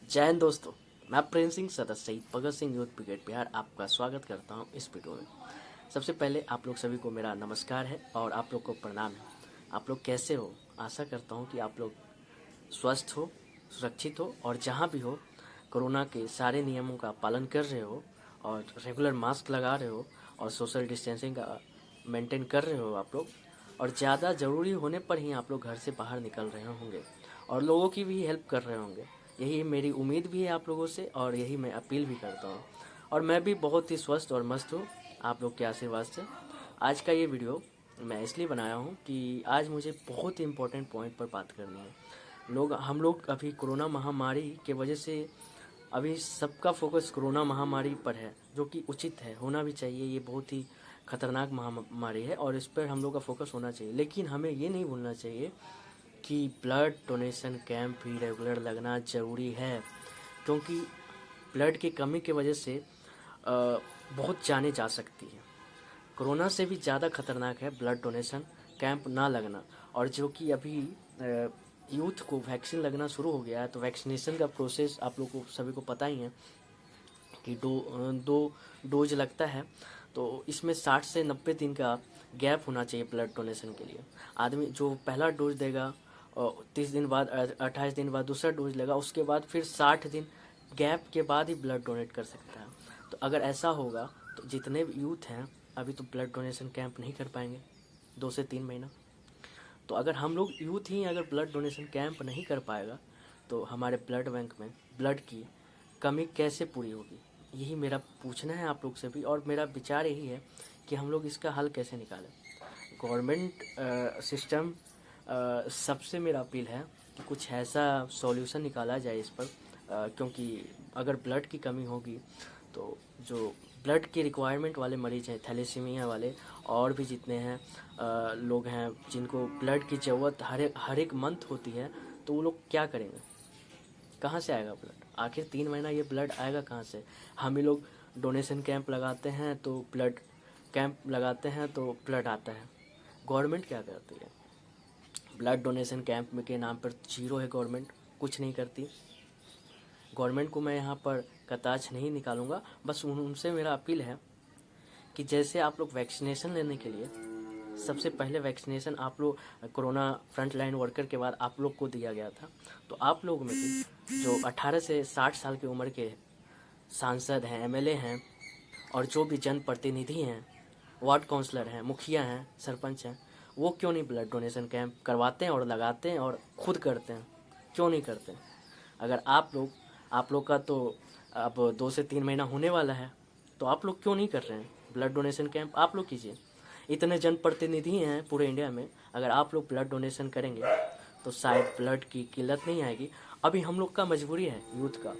जय हिंद दोस्तों। मैं प्रेम सिंह सदस्य शहीद भगत सिंह यूथ ब्रिगेड बिहार आपका स्वागत करता हूं इस वीडियो में। सबसे पहले आप लोग सभी को मेरा नमस्कार है और आप लोग को प्रणाम है। आप लोग कैसे हो? आशा करता हूं कि आप लोग स्वस्थ हो, सुरक्षित हो और जहां भी हो कोरोना के सारे नियमों का पालन कर रहे हो और रेगुलर मास्क लगा रहे हो और सोशल डिस्टेंसिंग का मेंटेन कर रहे हो आप लोग, और ज़्यादा ज़रूरी होने पर ही आप लोग घर से बाहर निकल रहे होंगे और लोगों की भी हेल्प कर रहे होंगे। यही मेरी उम्मीद भी है आप लोगों से और यही मैं अपील भी करता हूँ। और मैं भी बहुत ही स्वस्थ और मस्त हूँ आप लोग के आशीर्वाद से। आज का ये वीडियो मैं इसलिए बनाया हूँ कि आज मुझे बहुत ही इम्पोर्टेंट पॉइंट पर बात करनी है। हम लोग अभी कोरोना महामारी के वजह से अभी सबका फोकस कोरोना महामारी पर है, जो कि उचित है, होना भी चाहिए। ये बहुत ही खतरनाक महामारी है और इस पर हम लोग का फोकस होना चाहिए। लेकिन हमें ये नहीं भूलना चाहिए कि ब्लड डोनेशन कैंप भी रेगुलर लगना ज़रूरी है, क्योंकि ब्लड की कमी की वजह से बहुत जानें जा सकती हैं। कोरोना से भी ज़्यादा खतरनाक है ब्लड डोनेशन कैंप ना लगना। और जो कि अभी यूथ को वैक्सीन लगना शुरू हो गया है, तो वैक्सीनेशन का प्रोसेस आप लोग को सभी को पता ही है कि दो डोज लगता है। तो इसमें 60 से 90 दिन का गैप होना चाहिए ब्लड डोनेशन के लिए। आदमी जो पहला डोज देगा और 30 दिन बाद 28 दिन बाद दूसरा डोज लेगा, उसके बाद फिर 60 दिन गैप के बाद ही ब्लड डोनेट कर सकता है। तो अगर ऐसा होगा तो जितने भी यूथ हैं अभी तो ब्लड डोनेशन कैंप नहीं कर पाएंगे 2 से 3 महीना। तो अगर हम लोग यूथ ही अगर ब्लड डोनेशन कैंप नहीं कर पाएगा तो हमारे ब्लड बैंक में ब्लड की कमी कैसे पूरी होगी? यही मेरा पूछना है आप लोग से भी, और मेरा विचार यही है कि हम लोग इसका हल कैसे निकालें। गवर्नमेंट सिस्टम सबसे मेरा अपील है कि कुछ ऐसा सॉल्यूशन निकाला जाए इस पर, क्योंकि अगर ब्लड की कमी होगी तो जो ब्लड की रिक्वायरमेंट वाले मरीज हैं, थैलेसीमिया वाले और भी जितने हैं लोग हैं जिनको ब्लड की ज़रूरत हर एक मंथ होती है, तो वो लोग क्या करेंगे? कहाँ से आएगा ब्लड? आखिर 3 महीना ये ब्लड आएगा कहाँ से? हम ही लोग डोनेशन कैंप लगाते हैं तो ब्लड आता है। गवर्नमेंट क्या करती है? ब्लड डोनेशन कैंप में के नाम पर जीरो है, गवर्नमेंट कुछ नहीं करती। गवर्नमेंट को मैं यहाँ पर कताच नहीं निकालूंगा, बस उनसे मेरा अपील है कि जैसे आप लोग वैक्सीनेशन लेने के लिए सबसे पहले वैक्सीनेशन आप लोग कोरोना फ्रंट लाइन वर्कर के बाद आप लोग को दिया गया था, तो आप लोग में भी जो 18 से 60 साल की उम्र के सांसद हैं, एमएलए हैं और जो भी जनप्रतिनिधि हैं, वार्ड काउंसलर हैं, मुखिया हैं, सरपंच हैं, वो क्यों नहीं ब्लड डोनेशन कैंप करवाते हैं और लगाते हैं और खुद करते हैं? क्यों नहीं करते हैं? अगर आप लोग का तो अब 2 से 3 महीना होने वाला है, तो आप लोग क्यों नहीं कर रहे हैं ब्लड डोनेशन कैंप? आप लोग कीजिए। इतने जनप्रतिनिधि हैं पूरे इंडिया में, अगर आप लोग ब्लड डोनेशन करेंगे तो शायद ब्लड की किल्लत नहीं आएगी। अभी हम लोग का मजबूरी है यूथ का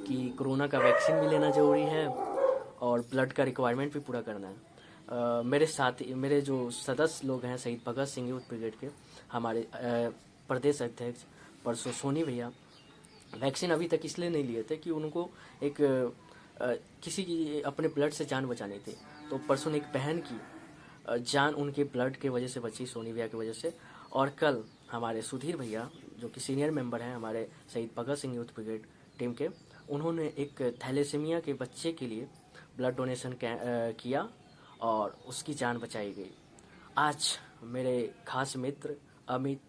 कि कोरोना का वैक्सीन भी लेना ज़रूरी है और ब्लड का रिक्वायरमेंट भी पूरा करना है। मेरे साथी, मेरे जो सदस्य लोग हैं शहीद भगत सिंह यूथ ब्रिगेड के, हमारे प्रदेश अध्यक्ष परसों सोनी भैया वैक्सीन अभी तक इसलिए नहीं लिए थे कि उनको एक किसी की अपने ब्लड से जान बचानी थी। तो परसों एक बहन की जान उनके ब्लड के वजह से बची, सोनी भैया की वजह से। और कल हमारे सुधीर भैया जो कि सीनियर मेंबर हैं हमारे शहीद Bhagat Singh youth brigade team के, उन्होंने एक थैलेसीमिया के बच्चे के लिए ब्लड डोनेशन किया और उसकी जान बचाई गई। आज मेरे खास मित्र अमित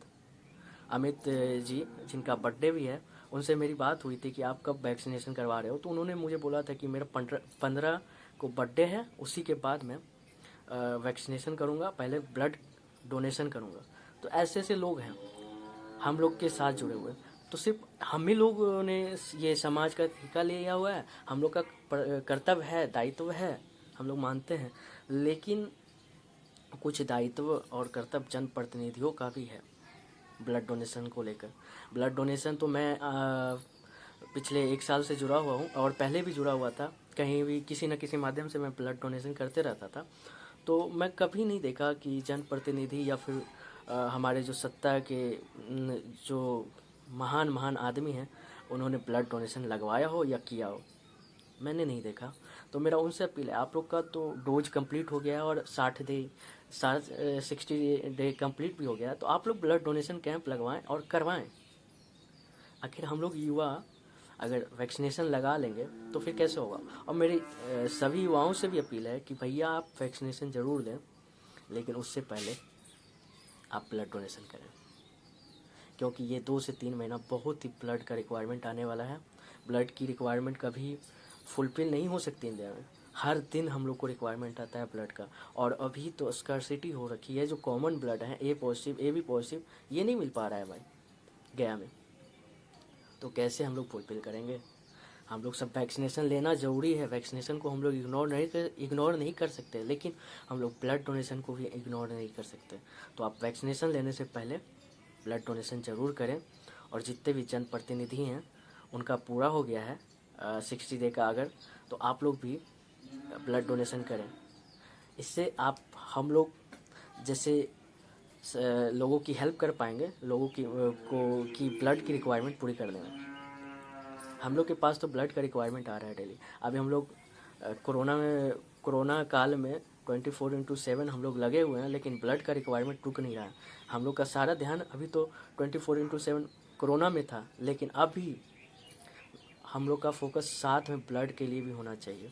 अमित जी, जिनका बर्थडे भी है, उनसे मेरी बात हुई थी कि आप कब वैक्सीनेशन करवा रहे हो, तो उन्होंने मुझे बोला था कि मेरा 15 को बर्थडे है, उसी के बाद मैं वैक्सीनेशन करूँगा, पहले ब्लड डोनेशन करूँगा। तो ऐसे ऐसे लोग हैं हम लोग के साथ जुड़े हुए। तो सिर्फ हम ही लोगों ने ये समाज का ठेका लिया हुआ है, हम लोग का कर्तव्य है, दायित्व है, हम लोग मानते हैं। लेकिन कुछ दायित्व और कर्तव्य जनप्रतिनिधियों का भी है ब्लड डोनेशन को लेकर। ब्लड डोनेशन तो मैं पिछले 1 साल से जुड़ा हुआ हूँ और पहले भी जुड़ा हुआ था। कहीं भी किसी न किसी माध्यम से मैं ब्लड डोनेशन करते रहता था। तो मैं कभी नहीं देखा कि जनप्रतिनिधि या फिर हमारे जो सत्ता के जो महान महान आदमी हैं उन्होंने ब्लड डोनेशन लगवाया हो या किया हो, मैंने नहीं देखा। तो मेरा उनसे अपील है, आप लोग का तो डोज कंप्लीट हो गया है और 60 डे कंप्लीट भी हो गया है, तो आप लोग ब्लड डोनेशन कैंप लगवाएं और करवाएं। आखिर हम लोग युवा अगर वैक्सीनेशन लगा लेंगे तो फिर कैसे होगा। और मेरी सभी युवाओं से भी अपील है कि भैया आप वैक्सीनेशन ज़रूर लें, लेकिन उससे पहले आप ब्लड डोनेशन करें, क्योंकि ये 2 से 3 महीना बहुत ही ब्लड का रिक्वायरमेंट आने वाला है। ब्लड की रिक्वायरमेंट कभी फुलफिल नहीं हो सकती इंडिया में। हर दिन हम लोग को रिक्वायरमेंट आता है ब्लड का, और अभी तो स्कार्सिटी हो रखी है। जो कॉमन ब्लड है ए पॉजिटिव ए बी पॉजिटिव, ये नहीं मिल पा रहा है भाई गया में। तो कैसे हम लोग फुलफिल करेंगे। हम लोग सब वैक्सीनेशन लेना ज़रूरी है, वैक्सीनेशन को हम लोग इग्नोर नहीं कर सकते, लेकिन हम लोग ब्लड डोनेशन को भी इग्नोर नहीं कर सकते। तो आप वैक्सीनेशन लेने से पहले ब्लड डोनेशन ज़रूर करें। और जितने भी जनप्रतिनिधि हैं उनका पूरा हो गया है 60 डे का, अगर तो आप लोग भी ब्लड डोनेशन करें। इससे आप हम लोग जैसे लोगों की हेल्प कर पाएंगे, लोगों की ब्लड की रिक्वायरमेंट पूरी करने में। हम लोग के पास तो ब्लड का रिक्वायरमेंट आ रहा है डेली। अभी हम लोग कोरोना काल में 24/7 हम लोग लगे हुए हैं, लेकिन ब्लड का रिक्वायरमेंट रुक नहीं रहा है। हम लोग का सारा ध्यान अभी तो 24/7 कोरोना में था, लेकिन अभी हम लोग का फोकस साथ में ब्लड के लिए भी होना चाहिए।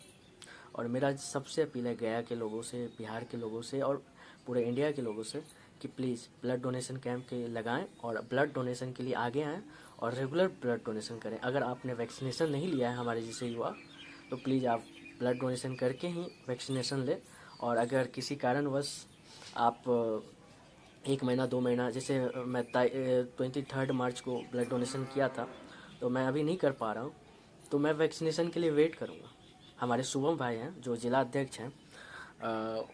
और मेरा सबसे अपील है गया के लोगों से, बिहार के लोगों से और पूरे इंडिया के लोगों से कि प्लीज़ ब्लड डोनेशन कैंप के लगाएं और ब्लड डोनेशन के लिए आगे आएँ और रेगुलर ब्लड डोनेशन करें। अगर आपने वैक्सीनेशन नहीं लिया है हमारे जैसे युवा, तो प्लीज़ आप ब्लड डोनेशन करके ही वैक्सीनेशन लें। और अगर किसी कारणवश आप 1 महीना 2 महीना, जैसे मैं 23 मार्च को ब्लड डोनेशन किया था, तो मैं अभी नहीं कर पा रहा हूँ, तो मैं वैक्सीनेशन के लिए वेट करूँगा। हमारे शुभम भाई हैं जो जिला अध्यक्ष हैं,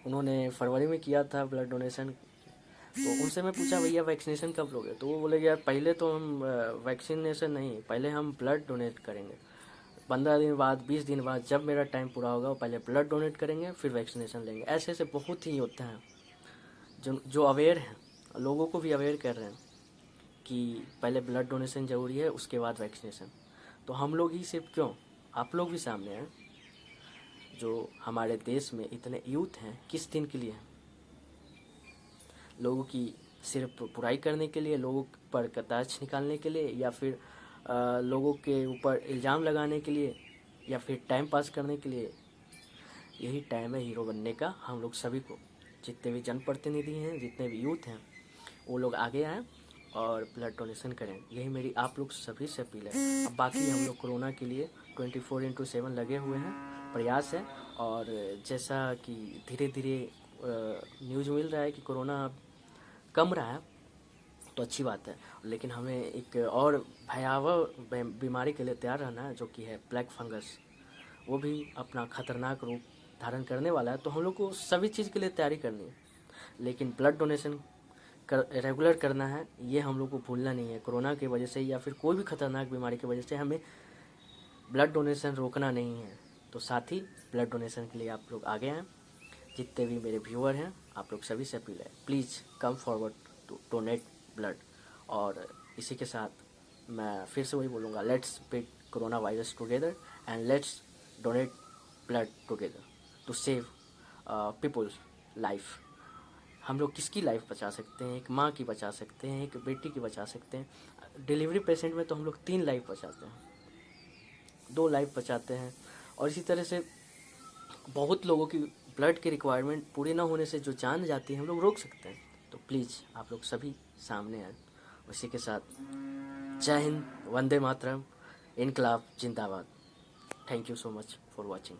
उन्होंने फरवरी में किया था ब्लड डोनेशन। तो उनसे मैं पूछा भैया वैक्सीनेशन कब लोगे, तो वो बोले यार पहले तो हम वैक्सीनेशन नहीं, पहले हम ब्लड डोनेट करेंगे। 15 दिन बाद 20 दिन बाद जब मेरा टाइम पूरा होगा, वो पहले ब्लड डोनेट करेंगे फिर वैक्सीनेशन लेंगे। ऐसे ऐसे बहुत ही होते हैं जो अवेयर हैं, लोगों को भी अवेयर कर रहे हैं कि पहले ब्लड डोनेशन ज़रूरी है, उसके बाद वैक्सीनेशन। तो हम लोग ही सिर्फ क्यों, आप लोग भी सामने हैं। जो हमारे देश में इतने यूथ हैं, किस दिन के लिए हैं? लोगों की सिर्फ बुराई करने के लिए, लोगों पर कटाक्ष निकालने के लिए, या फिर लोगों के ऊपर इल्ज़ाम लगाने के लिए, या फिर टाइम पास करने के लिए। यही टाइम है हीरो बनने का। हम लोग सभी को, जितने भी जनप्रतिनिधि हैं, जितने भी यूथ हैं, वो लोग आगे आएँ और ब्लड डोनेशन करें। यही मेरी आप लोग सभी से अपील है। अब बाकी हम लोग कोरोना के लिए 24/7 लगे हुए हैं, प्रयास है। और जैसा कि धीरे धीरे न्यूज़ मिल रहा है कि कोरोना कम रहा है, तो अच्छी बात है। लेकिन हमें एक और भयावह बीमारी के लिए तैयार रहना है, जो कि है ब्लैक फंगस। वो भी अपना खतरनाक रूप धारण करने वाला है। तो हम लोग को सभी चीज़ के लिए तैयारी करनी है, लेकिन ब्लड डोनेशन रेगुलर करना है, ये हम लोग को भूलना नहीं है। कोरोना की वजह से या फिर कोई भी खतरनाक बीमारी की वजह से हमें ब्लड डोनेशन रोकना नहीं है। तो साथ ही ब्लड डोनेशन के लिए आप लोग आगे आएँ। जितने भी मेरे व्यूअर हैं, आप लोग सभी से अपील है, please come forward to donate blood. और इसी के साथ मैं फिर से वही बोलूँगा, let's beat corona virus together and let's donate blood together to save peoples life. हम लोग किसकी लाइफ बचा सकते हैं? एक माँ की बचा सकते हैं, एक बेटी की बचा सकते हैं। डिलीवरी पेशेंट में तो हम लोग 3 लाइफ बचाते हैं, 2 लाइफ बचाते हैं। और इसी तरह से बहुत लोगों की ब्लड की रिक्वायरमेंट पूरी ना होने से जो जान जाती है, हम लोग रोक सकते हैं। तो प्लीज़ आप लोग सभी सामने आए। उसी के साथ जय हिंद, वंदे मातरम, इनकलाब जिंदाबाद। Thank you so much for watching.